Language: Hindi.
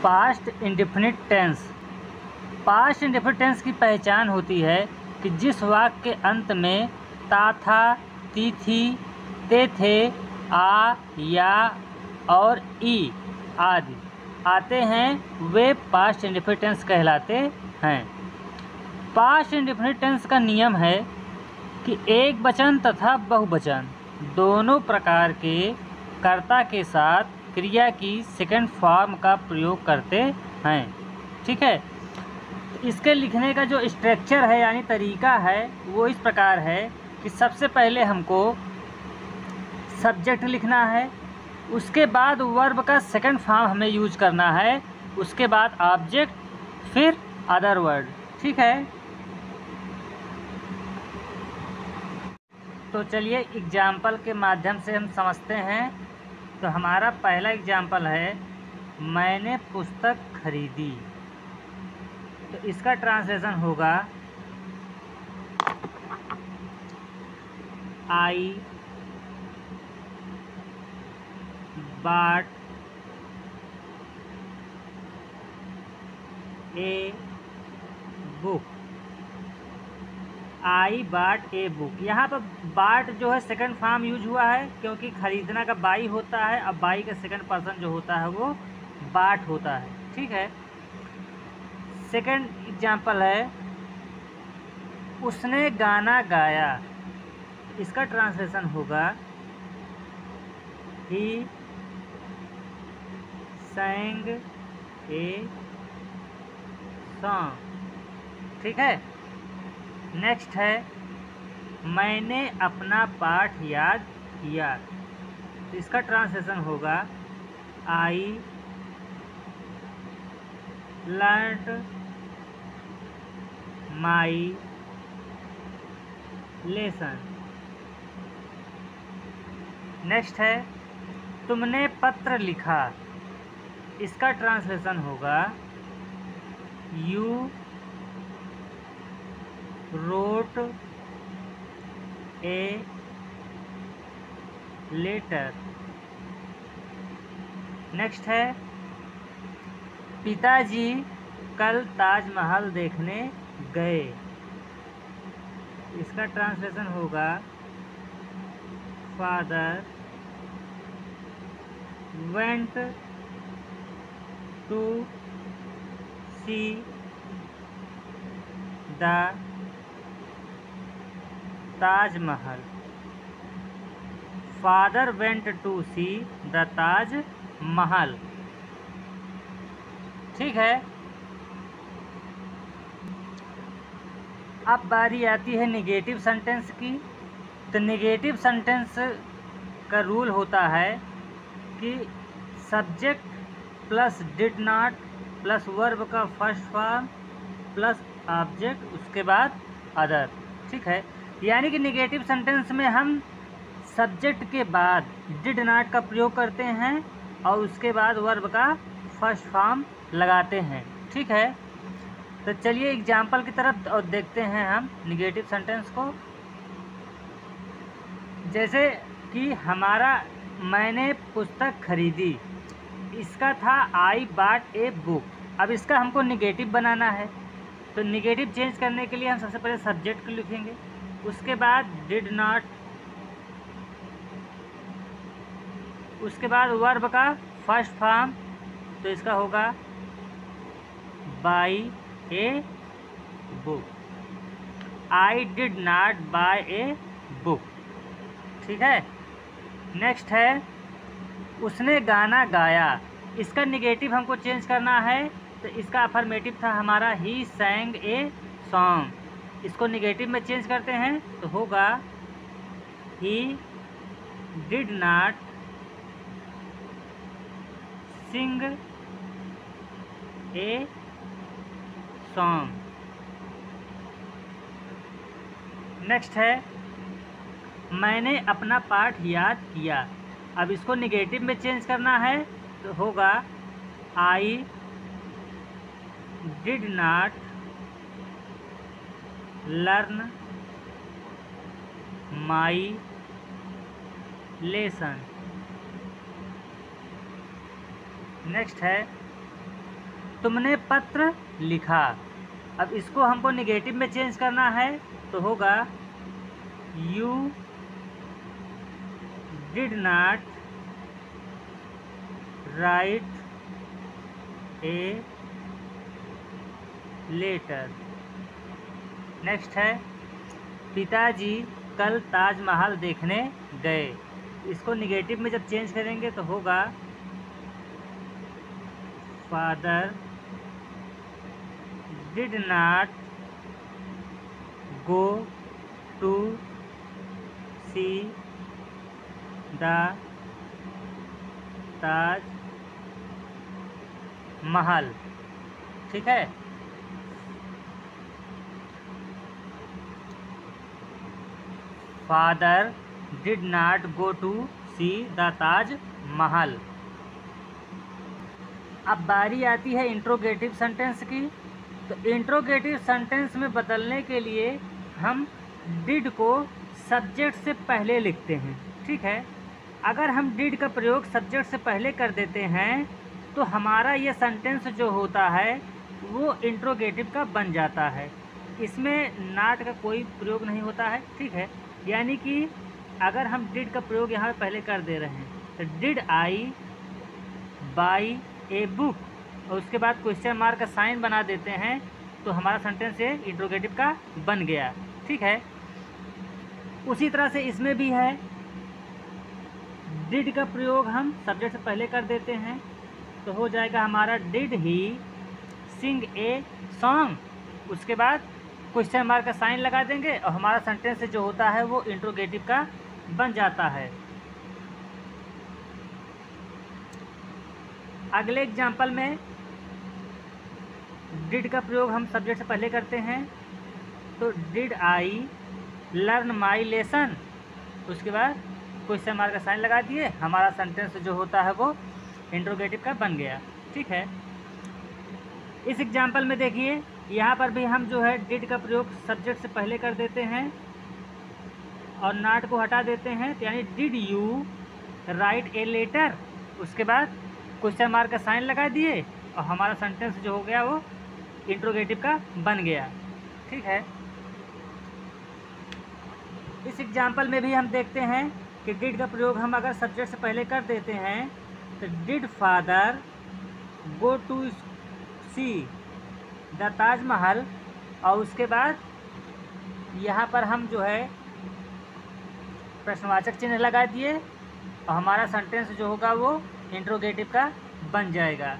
Past indefinite tense. Past indefinite tense की पहचान होती है कि जिस वाक्य के अंत में ता था, ती थी, ते थे, आ, या और ई आदि आते हैं वे पास्ट इंडेफिनिट टेंस कहलाते हैं। पास्ट इंडेफिनिट टेंस का नियम है कि एक वचन तथा बहुवचन दोनों प्रकार के कर्ता के साथ क्रिया की सेकंड फॉर्म का प्रयोग करते हैं। ठीक है, तो इसके लिखने का जो स्ट्रक्चर है यानी तरीका है वो इस प्रकार है कि सबसे पहले हमको सब्जेक्ट लिखना है, उसके बाद वर्ब का सेकंड फॉर्म हमें यूज करना है, उसके बाद ऑब्जेक्ट, फिर अदर वर्ड। ठीक है, तो चलिए एग्जाम्पल के माध्यम से हम समझते हैं। तो हमारा पहला एग्जाम्पल है मैंने पुस्तक खरीदी। तो इसका ट्रांसलेशन होगा आई bought ए बुक। आई बाट ए बुक, यहाँ पर बाट जो है सेकंड फॉर्म यूज हुआ है क्योंकि खरीदना का बाई होता है, अब बाई का सेकंड पर्सन जो होता है वो बाट होता है। ठीक है, सेकंड एग्जाम्पल है उसने गाना गाया। इसका ट्रांसलेशन होगा ही sang ए सॉन्ग। ठीक है, नेक्स्ट है मैंने अपना पाठ याद किया। तो इसका ट्रांसलेशन होगा आई लर्न्ड माई लेसन। नेक्स्ट है तुमने पत्र लिखा। इसका ट्रांसलेशन होगा you wrote a letter. Next है पिताजी कल ताजमहल देखने गए। इसका ट्रांसलेशन होगा father went to see the Taj Mahal. Father went to see the Taj Mahal. ठीक है, अब बारी आती है नेगेटिव सेंटेंस की। तो नेगेटिव सेंटेंस का रूल होता है कि subject plus did not plus verb का फर्स्ट फॉर्म प्लस ऑब्जेक्ट, उसके बाद अदर। ठीक है, यानी कि नेगेटिव सेंटेंस में हम सब्जेक्ट के बाद डिड नॉट का प्रयोग करते हैं और उसके बाद वर्ब का फर्स्ट फॉर्म लगाते हैं। ठीक है, तो चलिए एग्जाम्पल की तरफ और देखते हैं हम नेगेटिव सेंटेंस को। जैसे कि हमारा मैंने पुस्तक खरीदी, इसका था आई बॉट ए बुक। अब इसका हमको नेगेटिव बनाना है, तो नेगेटिव चेंज करने के लिए हम सबसे पहले सब्जेक्ट को लिखेंगे, उसके बाद डिड नॉट, उसके बाद वर्ब का फर्स्ट फॉर्म। तो इसका होगा buy a book. I did not buy a book. ठीक है, नेक्स्ट है उसने गाना गाया। इसका नेगेटिव हमको चेंज करना है, तो इसका अफर्मेटिव था हमारा ही sang ए सॉन्ग। इसको नेगेटिव में चेंज करते हैं तो होगा he did not sing a song. Next है मैंने अपना पाठ याद किया। अब इसको नेगेटिव में चेंज करना है तो होगा आई did not learn my lesson. Next है तुमने पत्र लिखा। अब इसको हमको निगेटिव में चेंज करना है तो होगा you did not write a letter. Next है पिताजी कल ताजमहल देखने गए। इसको निगेटिव में जब चेंज करेंगे तो होगा father did not go to see the Taj Mahal. ठीक है, father did not go to see the Taj Mahal. अब बारी आती है इंट्रोगेटिव सेंटेंस की। तो इंट्रोगेटिव सेंटेंस में बदलने के लिए हम डिड को सब्जेक्ट से पहले लिखते हैं। ठीक है, अगर हम डिड का प्रयोग सब्जेक्ट से पहले कर देते हैं तो हमारा ये सेंटेंस जो होता है वो इंट्रोगेटिव का बन जाता है। इसमें नॉट का कोई प्रयोग नहीं होता है। ठीक है, यानी कि अगर हम डिड का प्रयोग यहाँ पहले कर दे रहे हैं तो did I by a book और उसके बाद क्वेश्चन मार्क का साइन बना देते हैं तो हमारा सेंटेंस ये इंट्रोगेटिव का बन गया। ठीक है, उसी तरह से इसमें भी है, डिड का प्रयोग हम सब्जेक्ट से पहले कर देते हैं तो हो जाएगा हमारा did he Singh a song. उसके बाद क्वेश्चन मार्क का साइन लगा देंगे और हमारा सेंटेंस जो होता है वो इंट्रोगेटिव का बन जाता है। अगले एग्जाम्पल में डिड का प्रयोग हम सब्जेक्ट से पहले करते हैं तो did I learn my lesson. उसके बाद क्वेश्चन मार्क का साइन लगा दिए, हमारा सेंटेंस जो होता है वो इंट्रोगेटिव का बन गया। ठीक है, इस एग्जाम्पल में देखिए यहाँ पर भी हम जो है डिड का प्रयोग सब्जेक्ट से पहले कर देते हैं और नॉट को हटा देते हैं, तो यानी did you write a letter. उसके बाद क्वेश्चन मार्क का साइन लगा दिए और हमारा सेंटेंस जो हो गया वो इंट्रोगेटिव का बन गया। ठीक है, इस एग्जाम्पल में भी हम देखते हैं कि डिड का प्रयोग हम अगर सब्जेक्ट से पहले कर देते हैं तो did father go to see the Taj Mahal और उसके बाद यहाँ पर हम जो है प्रश्नवाचक चिन्ह लगा दिए और हमारा सेंटेंस जो होगा वो इंट्रोगेटिव का बन जाएगा।